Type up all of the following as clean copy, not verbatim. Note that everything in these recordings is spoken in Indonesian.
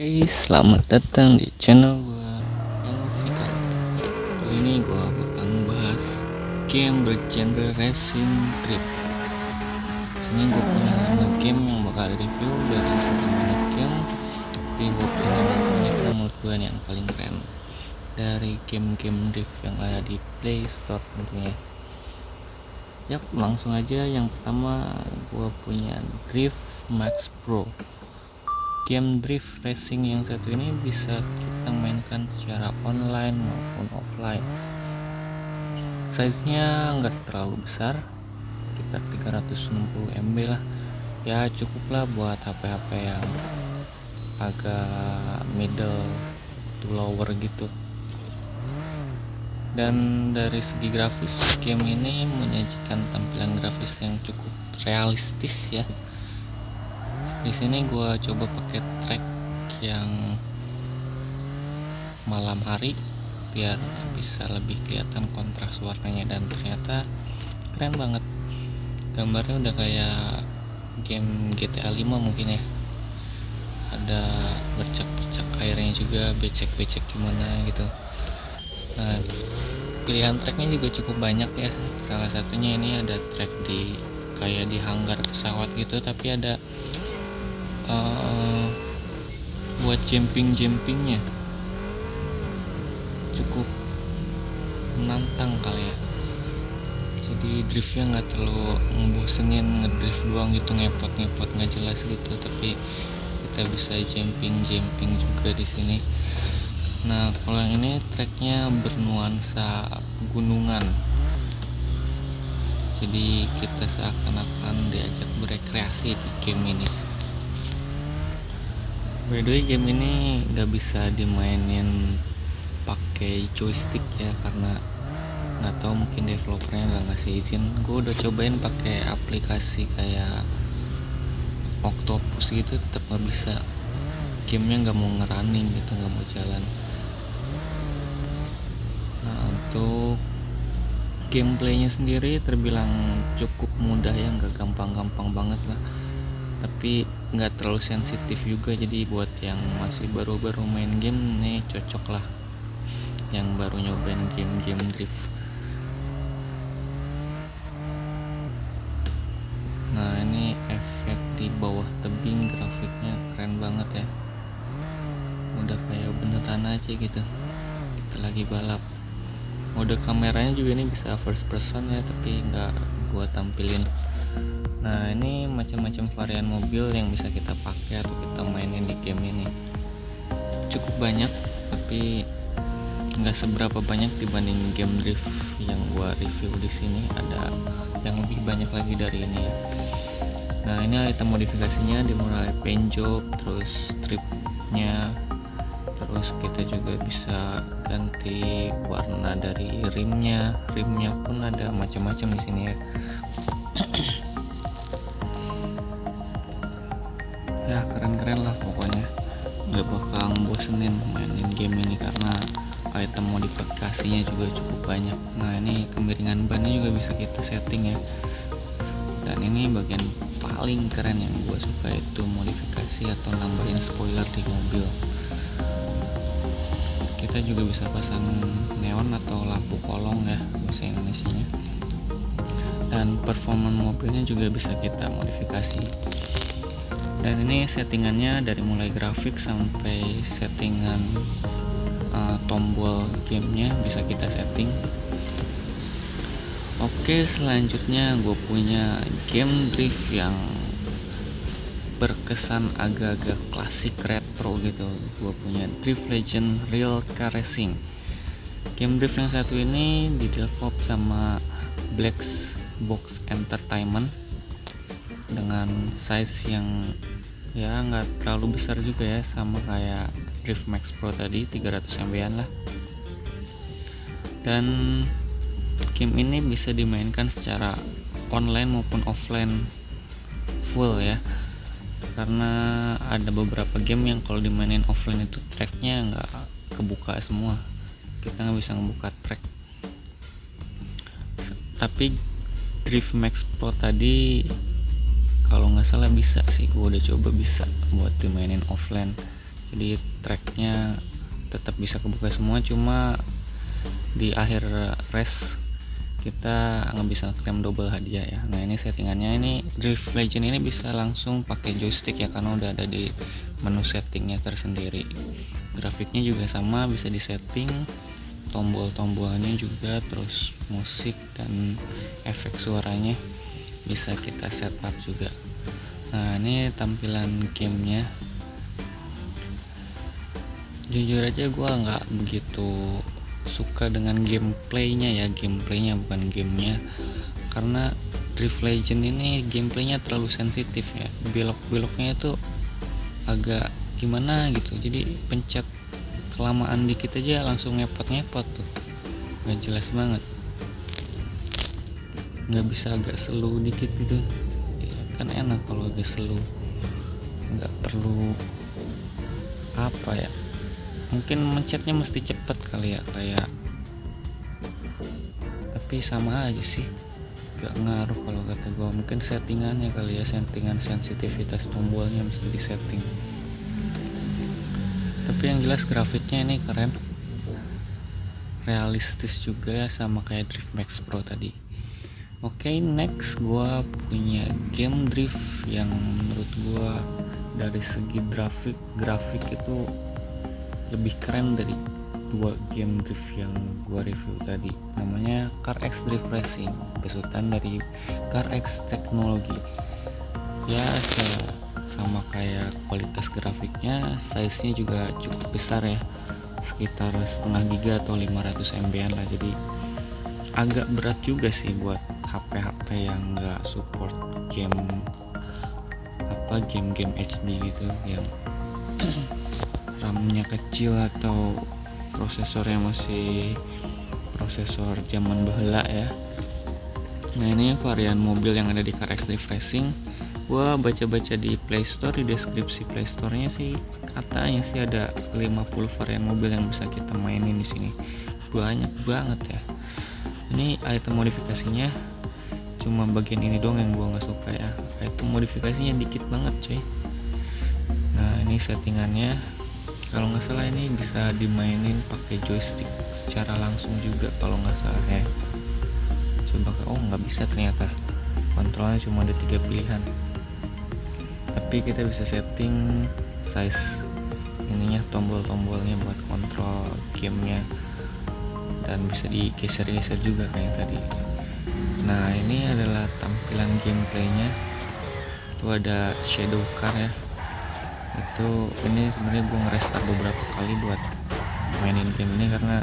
Hey, selamat datang di channel gua Elvika. Kali ini gua bakal ngebahas game bergenre racing drift. Sini gua punya 5 game yang bakal review dari sekian banyak game, tapi gua pilih ini karena menurut gua ini yang paling keren dari game-game drift yang ada di Play Store tentunya. Yap, langsung aja. Yang pertama gua punya Drift Max Pro. Game drift racing yang satu ini bisa kita mainkan secara online maupun offline. Size-nya nggak terlalu besar, sekitar 360 MB lah. Ya cukup lah buat HP-HP yang agak middle to lower gitu. Dan dari segi grafis, game ini menyajikan tampilan grafis yang cukup realistis ya. Di sini gua coba pakai track yang malam hari biar bisa lebih kelihatan kontras warnanya, dan ternyata keren banget. Gambarnya udah kayak game GTA 5 mungkin ya. Ada bercak-bercak airnya juga, becek-becek gimana gitu. Nah, pilihan tracknya juga cukup banyak ya. Salah satunya ini ada track di kayak di hanggar pesawat gitu, tapi ada buat jumpingnya cukup menantang kali ya. Jadi driftnya nggak terlalu ngebosenin, ngedrift doang gitu, ngepot nggak jelas gitu, tapi kita bisa jumping juga di sini. Nah, kalau yang ini tracknya bernuansa gunungan, jadi kita seakan-akan diajak berekreasi di game ini. By the way, game ini nggak bisa dimainin pakai joystick ya, karena nggak tahu mungkin developernya nggak ngasih izin. Gue udah cobain pakai aplikasi kayak Octopus gitu, tetap nggak bisa. Gamenya nggak mau ngerunning gitu, nggak mau jalan. Nah, untuk gameplaynya sendiri terbilang cukup mudah ya, nggak gampang-gampang banget lah, tapi nggak terlalu sensitif juga. Jadi buat yang masih baru-baru main game nih cocok lah, yang baru nyobain game-game drift. Nah, ini efek di bawah tebing, grafiknya keren banget ya, udah kayak beneran aja gitu, kita lagi balap. Mode kameranya juga ini bisa first person ya, tapi nggak gua tampilin. Nah, ini macam-macam varian mobil yang bisa kita pakai atau kita mainin di game ini. Cukup banyak, tapi nggak seberapa banyak dibanding game drift yang gua review di sini. Ada yang lebih banyak lagi dari ini ya. Nah, ini item modifikasinya dimulai paint job, terus stripnya, terus kita juga bisa ganti warna dari rimnya pun ada macam-macam di sini ya. Ya keren-keren lah pokoknya, nggak bakal bosenin mainin game ini karena item modifikasinya juga cukup banyak. Nah, ini kemiringan bannya juga bisa kita setting ya. Dan ini bagian paling keren yang gue suka, itu modifikasi atau nambahin spoiler di mobil. Kita juga bisa pasang neon atau lampu kolong ya, bahasa Indonesianya. Dan performa mobilnya juga bisa kita modifikasi. Dan ini settingannya dari mulai grafik sampai settingan tombol gamenya bisa kita setting. Oke, selanjutnya gue punya game drift yang berkesan agak-agak klasik retro gitu. Gue punya Drift Legend Real Car Racing. Game drift yang satu ini didevelop sama Black Box Entertainment dengan size yang ya nggak terlalu besar juga ya, sama kayak Drift Max Pro tadi, 300 MB-an lah. Dan game ini bisa dimainkan secara online maupun offline full ya, karena ada beberapa game yang kalau dimainin offline itu tracknya nggak kebuka semua, kita nggak bisa ngebuka track. Tapi Drift Max Pro tadi kalau nggak salah bisa sih, gue udah coba bisa buat dimainin offline. jadi tracknya tetap bisa kebuka semua, cuma di akhir race kita nggak bisa klaim double hadiah ya. Nah ini settingannya, ini Drift Legend ini bisa langsung pakai joystick ya, karena udah ada di menu settingnya tersendiri. Grafiknya juga sama, bisa disetting, tombol-tombolnya juga, terus musik dan efek suaranya bisa kita setup juga. Nah ini tampilan gamenya. Jujur aja gue nggak begitu suka dengan gameplaynya bukan gamenya, karena Drift Legend ini gameplaynya terlalu sensitif ya, belok-beloknya itu agak gimana gitu, jadi pencet kelamaan dikit aja langsung ngepot tuh, nggak jelas banget. Nggak bisa agak slow dikit gitu ya, kan enak kalau agak slow, nggak perlu apa ya, mungkin mencetnya mesti cepet kali ya, kayak, tapi sama aja sih, gak ngaruh kalau kata gue. Mungkin settingannya kali ya, settingan sensitivitas tombolnya mesti disetting. Tapi yang jelas grafiknya ini keren, realistis juga ya, sama kayak Drift Max Pro tadi. Oke, next gue punya game drift yang menurut gue dari segi grafik itu lebih keren dari dua game drift yang gua review tadi. Namanya CarX Drift Racing, besutan dari CarX Technology. Ya sama kayak kualitas grafiknya, size-nya juga cukup besar ya, sekitar setengah giga atau 500 MB lah. Jadi agak berat juga sih buat HP-HP yang nggak support game HD gitu, yang RAM-nya kecil atau prosesornya masih prosesor zaman baheula ya. Nah ini varian mobil yang ada di CarX Drift Racing. Gua baca-baca di Play Store, di deskripsi Play Store-nya sih katanya sih ada 50 varian mobil yang bisa kita mainin di sini. Banyak banget ya. Ini item modifikasinya cuma bagian ini doang yang gua nggak suka ya. Item modifikasinya dikit banget coy. Nah ini settingannya, kalau nggak salah ini bisa dimainin pakai joystick secara langsung juga kalau nggak salah ya. Coba nggak bisa ternyata, kontrolnya cuma ada 3 pilihan. Tapi kita bisa setting size ininya, tombol-tombolnya buat kontrol gamenya, dan bisa digeser-geser juga kayak tadi. Nah ini adalah tampilan gameplaynya. Itu ada shadow car ya. Itu ini sebenarnya gue ngerestart beberapa kali buat mainin game ini, karena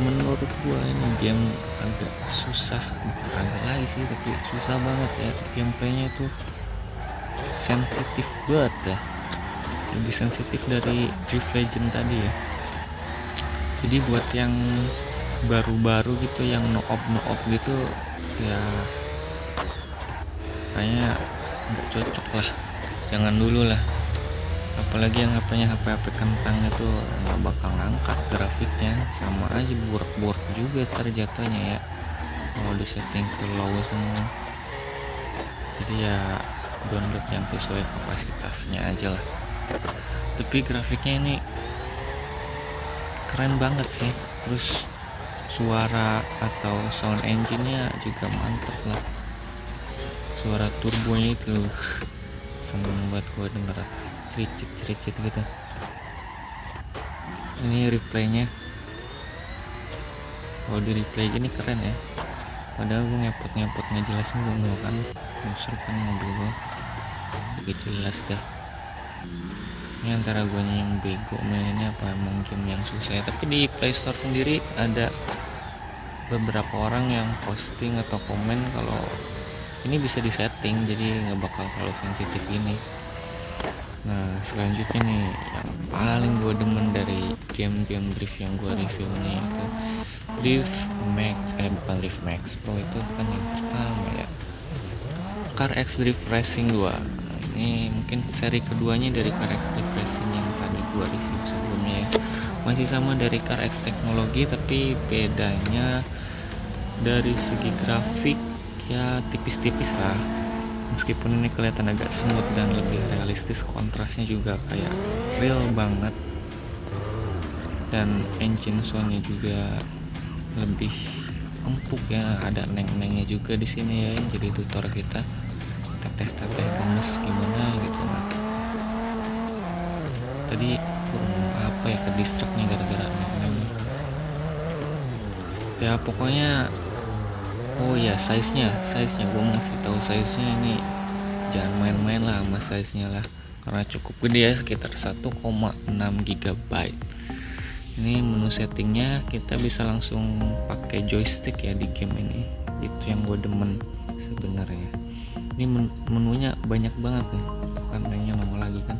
menurut gue ini game agak susah, bukan lagi sih, tapi susah banget ya. Gameplaynya itu sensitif banget dah, lebih sensitif dari Drift Legend tadi ya. Jadi buat yang baru-baru gitu, yang no op gitu ya, kayaknya nggak cocok lah, jangan dulu lah. Apalagi yang HP kentang itu nggak bakal ngangkat grafiknya, sama aja buruk juga terjatuhnya ya kalau disetting ke low semua. Jadi ya download yang sesuai kapasitasnya aja lah. Tapi grafiknya ini keren banget sih, terus suara atau sound engine-nya juga mantep lah, suara turbonya itu seneng banget gue denger, cericit gitu. Ini replaynya, kalau di replay gini keren ya, padahal gue ngepot nggak jelas mulu kan, justru kan mobil gue lebih jelas dah. Ini antara gue yang bego mainnya apa mungkin yang susah ya. Tapi di Play Store sendiri ada beberapa orang yang posting atau komen kalau ini bisa disetting jadi nggak bakal terlalu sensitif ini. Nah selanjutnya nih, yang paling gue demen dari game drift yang gue review ini itu Drift Max, bukan Drift Max Pro, itu kan yang pertama ya, CarX Drift Racing 2. Ini mungkin seri keduanya dari CarX Drift Racing yang tadi gue review sebelumnya ya. Masih sama dari CarX Teknologi, tapi bedanya dari segi grafik ya tipis-tipis lah, Meskipun ini kelihatan agak smooth dan lebih realistis, kontrasnya juga kayak real banget, dan engine soundnya juga lebih empuk ya. Ada neng-nengnya juga di sini ya, yang jadi tutor kita teteh-teteh gemes gimana gitu. Nah, tadi kurang apa ya, ke distract nih gara-gara neng ya. Pokoknya oh ya, size-nya gue mau kasih tahu size-nya ini. Jangan main-main lah sama size-nya lah, karena cukup gede ya, sekitar 1,6 GB. Ini menu settingnya kita bisa langsung pakai joystick ya di game ini. Itu yang gue demen sebenarnya. Ini menunya banyak banget nih, kan kayaknya nongol lagi kan.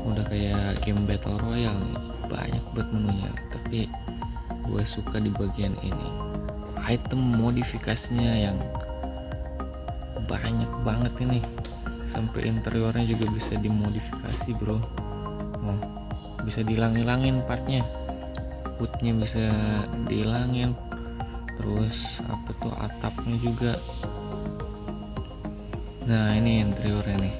Udah kayak game battle royale nih, banyak buat menunya. Tapi gue suka di bagian ini, item modifikasinya yang banyak banget ini. Sampai interiornya juga bisa dimodifikasi bro. Bisa dihilang-hilangin partnya, hoodnya bisa dihilangin, terus apa tuh, atapnya juga. Nah ini interiornya nih,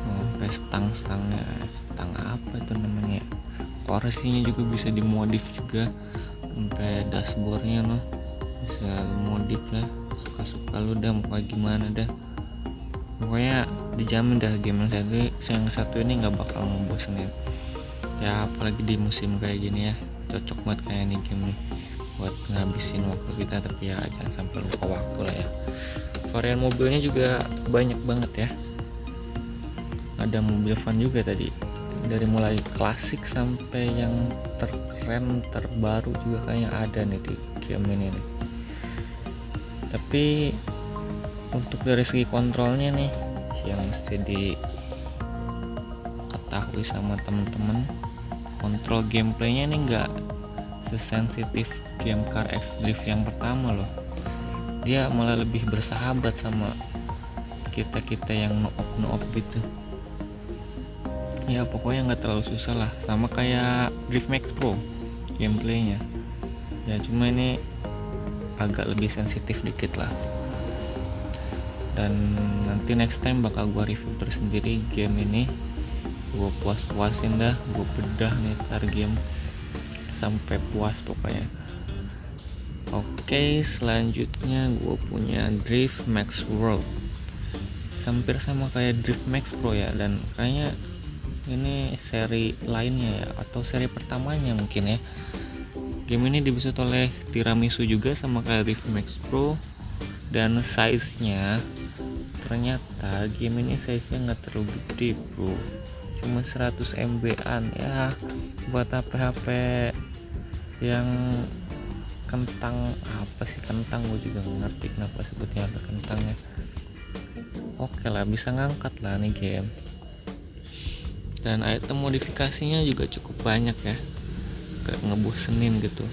sampai stang-stangnya, stang apa itu namanya, kursinya juga bisa dimodif juga, sampai dashboardnya bisa modif ya, suka-suka lu dah mau kayak gimana dah. Pokoknya dijamin dah game yang satu ini nggak bakal ngebosenin ya, apalagi di musim kayak gini ya. Cocok banget kayak nih game nih buat ngabisin waktu kita, tapi ya jangan sampai lupa waktu lah ya. Varian mobilnya juga banyak banget ya, ada mobil van juga tadi, dari mulai klasik sampai yang terkeren terbaru juga kayaknya ada nih di game ini nih. Tapi untuk dari segi kontrolnya nih yang mesti diketahui sama temen-temen, kontrol gameplaynya nih nggak sesensitif game Car X Drift yang pertama loh. Dia malah lebih bersahabat sama kita yang no-op gitu ya. Pokoknya nggak terlalu susah lah, sama kayak Drift Max Pro gameplaynya ya, cuma ini agak lebih sensitif dikit lah. Dan nanti next time bakal gue review tersendiri game ini, gue puas-puasin dah, gue bedah nih tar game sampai puas pokoknya. Oke, selanjutnya gue punya Drift Max World, hampir sama kayak Drift Max Pro ya, dan kayaknya ini seri lainnya ya, atau seri pertamanya mungkin ya. Game ini dibuat oleh Tiramisu juga sama kayak Drift Max Pro, dan size-nya ternyata game ini size-nya nggak terlalu gede bro, cuma 100 MB-an ya, buat HP yang kentang, apa sih kentang, gue juga nggak ngerti kenapa sebutnya apa kentangnya. Oke lah, bisa ngangkat lah nih game, dan item modifikasinya juga cukup banyak ya, gak ngebosenin gitu.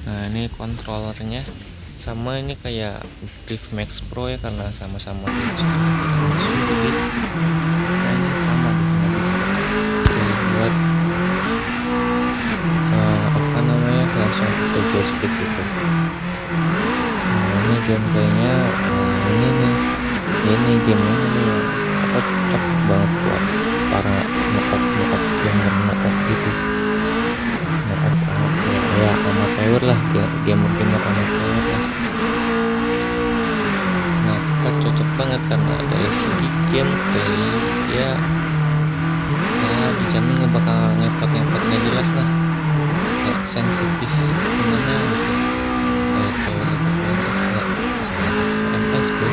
Nah ini kontrolernya sama ini kayak Drift Max Pro ya, karena sama-sama jadi kayaknya sama deh, nggak bisa buat apa namanya, langsung ke joystick gitu. Nah ini gameplaynya, ini game ini apa, cocok banget buat para nge-op yang nge-op gitu, nge-op apa ya, amateur lah, gamer amateur lah. Nah kita cocok banget karena dari segi gameplay ya dijamin nggak bakal ngepot nggak jelas lah, nggak sensitif gimana gitu, kayak cewek lagi proses nggak FPS bro.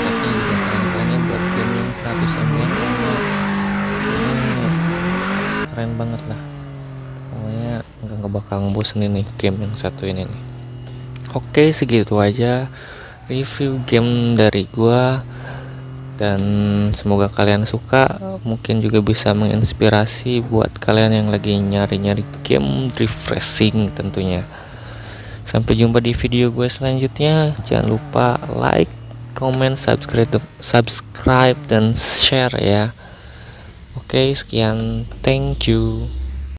Tapi juga keren-kerennya buat game yang 100 MB ini keren banget lah. Pokoknya nggak bakal ngebosenin nih game yang satu ini nih. Oke, segitu aja review game dari gua, dan semoga kalian suka. Mungkin juga bisa menginspirasi buat kalian yang lagi nyari-nyari game drift racing tentunya. Sampai jumpa di video gue selanjutnya. Jangan lupa like, comment, subscribe dan share ya. Oke, sekian, thank you.